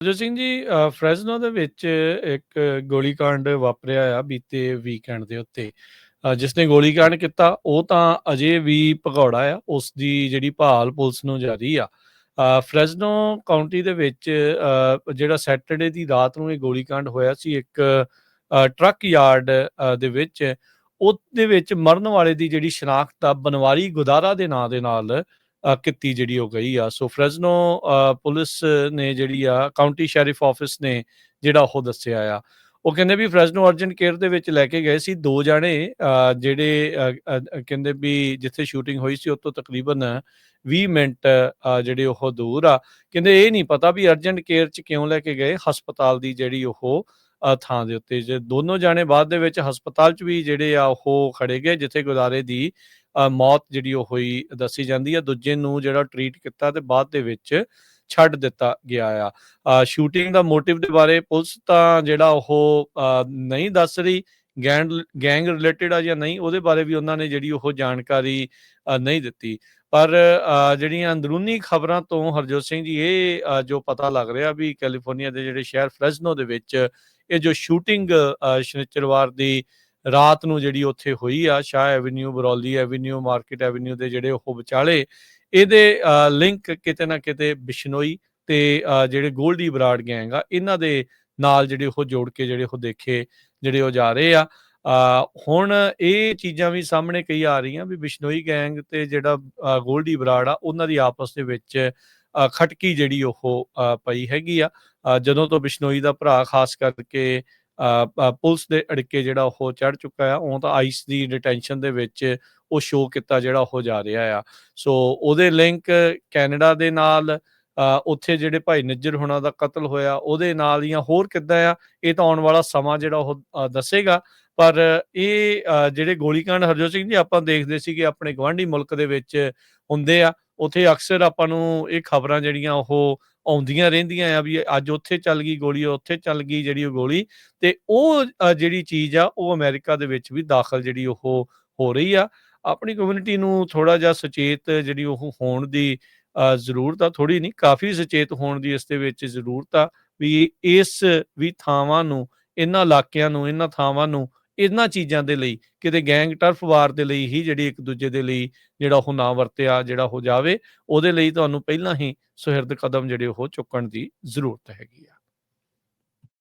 ਜੋ ਸਿੰਘ ਜੀ ਫਰੈਜ਼ਨੋ ਦੇ ਵਿੱਚ ਇੱਕ ਗੋਲੀकांड ਵਾਪਰਿਆ ਆ ਬੀਤੇ ਵੀਕਐਂਡ ਦੇ ਉੱਤੇ। ਜਿਸਨੇ ਗੋਲੀकांड ਕੀਤਾ ਉਹ ਤਾਂ ਅਜੇ ਵੀ ਭਗੌੜਾ ਆ, ਉਸ ਦੀ ਜਿਹੜੀ ਭਾਲ ਪੁਲਿਸ ਨੂੰ ਜਾਰੀ ਆ। ਫਰੈਜ਼ਨੋ ਕਾਉਂਟੀ ਦੇ ਵਿੱਚ ਜਿਹੜਾ ਸੈਟਰਡੇ ਦੀ ਰਾਤ ਨੂੰ ਇਹ ਗੋਲੀकांड ਹੋਇਆ ਸੀ ਇੱਕ ਟਰੱਕ ਯਾਰਡ ਦੇ ਵਿੱਚ। ਉਹਦੇ ਵਿੱਚ ਮਰਨ ਵਾਲੇ ਦੀ ਜਿਹੜੀ ਸ਼ਨਾਖਤ ਆ ਬਨਵਾਰੀ ਗੁਦਾਰਾ ਦੇ ਨਾਂ ਦੇ ਨਾਲ ਕੀਤੀ ਜਿਹੜੀ ਉਹ ਗਈ ਆ। ਸੋ ਫਰੈਜ਼ਨੋ ਪੁਲਿਸ ਨੇ ਜਿਹੜੀ ਆ ਕਾਉਂਟੀ ਸ਼ੈਰਿਫ ਆਫਿਸ ਨੇ ਜਿਹੜਾ ਉਹ ਦੱਸਿਆ ਆ। ਉਹ ਕਹਿੰਦੇ ਵੀ ਫਰੈਜ਼ਨੋ ਅਰਜੈਂਟ ਕੇਅਰ ਦੇ ਵਿੱਚ ਲੈ ਕੇ ਗਏ ਸੀ 2 ਜਾਣੇ, ਜਿਹੜੇ ਕਹਿੰਦੇ ਵੀ ਜਿੱਥੇ ਸ਼ੂਟਿੰਗ ਹੋਈ ਸੀ ਉੱਥੋਂ ਤਕਰੀਬਨ 20 ਮਿੰਟ ਜਿਹੜੇ ਉਹ ਦੂਰ ਆ। ਕਹਿੰਦੇ ਇਹ ਨਹੀਂ ਪਤਾ ਵੀ ਅਰਜੈਂਟ ਕੇਅਰ 'ਚ ਕਿਉਂ ਲੈ ਕੇ ਗਏ ਹਸਪਤਾਲ ਦੀ ਜਿਹੜੀ ਉਹ ਥਾਂ ਦੇ ਉੱਤੇ। ਜੇ ਦੋਨੋਂ ਜਾਣੇ ਬਾਅਦ ਦੇ ਵਿੱਚ ਹਸਪਤਾਲ 'ਚ ਵੀ ਜਿਹੜੇ ਆ ਉਹ ਖੜੇ ਗਏ, ਜਿੱਥੇ ਗੁਜ਼ਾਰੇ ਦੀ ਮੌਤ ਜਿਹੜੀ ਉਹ ਹੋਈ ਦੱਸੀ ਜਾਂਦੀ ਆ। ਦੂਜੇ ਨੂੰ ਜਿਹੜਾ ਟਰੀਟ ਕੀਤਾ ਤੇ ਬਾਅਦ ਦੇ ਵਿੱਚ ਛੱਡ ਦਿੱਤਾ ਗਿਆ ਆ। ਸ਼ੂਟਿੰਗ ਦਾ ਮੋਟਿਵ ਦੇ ਬਾਰੇ ਪੁਲਿਸ ਤਾਂ ਜਿਹੜਾ ਉਹ ਨਹੀਂ ਦੱਸ ਰਹੀ, ਗੈਂਗ ਰਿਲੇਟਡ ਆ ਜਾਂ ਨਹੀਂ, ਉਹਦੇ ਬਾਰੇ ਵੀ ਉਹਨਾਂ ਨੇ ਜਿਹੜੀ ਉਹ ਜਾਣਕਾਰੀ ਨਹੀਂ ਦਿੱਤੀ। ਪਰ ਜਿਹੜੀਆਂ ਅੰਦਰੂਨੀ ਖਬਰਾਂ ਤੋਂ ਹਰਜੋਤ ਸਿੰਘ ਜੀ ਇਹ ਜੋ ਪਤਾ ਲੱਗ ਰਿਹਾ ਵੀ ਕੈਲੀਫੋਰਨੀਆ ਦੇ ਜਿਹੜੇ ਸ਼ਹਿਰ ਫਰੈਜ਼ਨੋ ਦੇ ਵਿੱਚ ਇਹ ਜੋ ਸ਼ੂਟਿੰਗ ਸ਼ਨੀਚਰਵਾਰ ਦੀ ਰਾਤ ਨੂੰ ਜਿਹੜੀ ਉੱਥੇ ਹੋਈ ਆ, ਸ਼ਾਹ ਐਵੀਨਿਊ, ਬਰੌਲੀ ਐਵੀਨਿਊ, ਮਾਰਕੀਟ ਐਵੀਨਿਊ ਦੇ ਜਿਹੜੇ ਉਹ ਵਿਚਾਲੇ, ਇਹਦੇ ਲਿੰਕ ਕਿਤੇ ਨਾ ਕਿਤੇ ਬਿਸ਼ਨੋਈ ਤੇ ਜਿਹੜੇ ਗੋਲਡੀ ਬਰਾੜ ਗੈਂਗ ਆ ਇਹਨਾਂ ਦੇ ਨਾਲ ਜਿਹੜੇ ਉਹ ਜੋੜ ਕੇ ਜਿਹੜੇ ਉਹ ਦੇਖੇ ਜਿਹੜੇ ਉਹ ਜਾ ਰਹੇ ਆ। ਹੁਣ ਇਹ ਚੀਜ਼ਾਂ ਵੀ ਸਾਹਮਣੇ ਕਈ ਆ ਰਹੀਆਂ ਵੀ ਬਿਸ਼ਨੋਈ ਗੈਂਗ ਤੇ ਜਿਹੜਾ ਗੋਲਡੀ ਬਰਾੜ ਆ ਉਹਨਾਂ ਦੀ ਆਪਸ ਦੇ ਵਿੱਚ ਖਟਕੀ ਜਿਹੜੀ ਉਹ ਪਈ ਹੈਗੀ ਆ। ਜਦੋਂ ਤੋਂ ਬਿਸ਼ਨੋਈ ਦਾ ਭਰਾ ਖਾਸ ਕਰਕੇ ਪੁਲਿਸ ਦੇ ਅੜਿੱਕੇ ਜਿਹੜਾ ਉਹ ਚੜ੍ਹ ਚੁੱਕਾ ਆ, ਉਹ ਤਾਂ ਆਈਸ ਦੀ ਡਿਟੈਂਸ਼ਨ ਦੇ ਵਿੱਚ ਉਹ ਸ਼ੋਅ ਕੀਤਾ ਜਿਹੜਾ ਉਹ ਜਾ ਰਿਹਾ ਆ। ਸੋ ਉਹਦੇ ਲਿੰਕ ਕੈਨੇਡਾ ਦੇ ਨਾਲ, ਉੱਥੇ ਜਿਹੜੇ ਭਾਈ ਨਿੱਜਰ ਹੁਣਾਂ ਦਾ ਕਤਲ ਹੋਇਆ ਉਹਦੇ ਨਾਲ, ਜਾਂ ਹੋਰ ਕਿੱਦਾਂ ਆ, ਇਹ ਤਾਂ ਆਉਣ ਵਾਲਾ ਸਮਾਂ ਜਿਹੜਾ ਉਹ ਦੱਸੇਗਾ। ਪਰ ਇਹ ਜਿਹੜੇ ਗੋਲੀकांड ਹਰਜੋਤ ਸਿੰਘ ਜੀ ਆਪਾਂ ਦੇਖਦੇ ਸੀਗੇ ਆਪਣੇ ਗੁਆਂਢੀ ਮੁਲਕ ਦੇ ਵਿੱਚ ਹੁੰਦੇ ਆ, ਉੱਥੇ ਅਕਸਰ ਆਪਾਂ ਨੂੰ ਇਹ ਖਬਰਾਂ ਜਿਹੜੀਆਂ ਉਹ ਆਉਂਦੀਆਂ ਰਹਿੰਦੀਆਂ ਆ ਵੀ ਅੱਜ ਉੱਥੇ ਚੱਲ ਗਈ ਗੋਲੀ, ਉੱਥੇ ਚੱਲ ਗਈ ਜਿਹੜੀ ਉਹ ਗੋਲੀ। ਤੇ ਉਹ ਜਿਹੜੀ ਚੀਜ਼ ਆ ਉਹ ਅਮਰੀਕਾ ਦੇ ਵਿੱਚ ਵੀ ਦਾਖਲ ਜਿਹੜੀ ਉਹ ਹੋ ਰਹੀ ਆ। ਆਪਣੀ ਕਮਿਊਨਿਟੀ ਨੂੰ ਥੋੜ੍ਹਾ ਜਿਹਾ ਸੁਚੇਤ ਜਿਹੜੀ ਉਹ ਹੋਣ ਦੀ ਜ਼ਰੂਰਤ ਆ, ਥੋੜ੍ਹੀ ਨਹੀਂ ਕਾਫ਼ੀ ਸੁਚੇਤ ਹੋਣ ਦੀ ਇਸ ਦੇ ਵਿੱਚ ਜ਼ਰੂਰਤ ਆ ਵੀ ਇਸ ਵੀ ਥਾਵਾਂ ਨੂੰ, ਇਹਨਾਂ ਇਲਾਕਿਆਂ ਨੂੰ, ਇਹਨਾਂ ਥਾਵਾਂ ਨੂੰ ਇਹਨਾਂ ਚੀਜ਼ਾਂ ਦੇ ਲਈ ਕਿਤੇ ਗੈਂਗ ਟਰਫ ਵਾਰ ਦੇ ਲਈ ਹੀ ਜਿਹੜੀ ਇੱਕ ਦੂਜੇ ਦੇ ਲਈ ਜਿਹੜਾ ਉਹ ਨਾ ਵਰਤਿਆ ਜਿਹੜਾ ਹੋ ਜਾਵੇ, ਉਹਦੇ ਲਈ ਤੁਹਾਨੂੰ ਪਹਿਲਾਂ ਹੀ ਸੁਹਿਰਦ ਕਦਮ ਜਿਹੜੇ ਉਹ ਚੁੱਕਣ ਦੀ ਜ਼ਰੂਰਤ ਹੈਗੀ ਆ।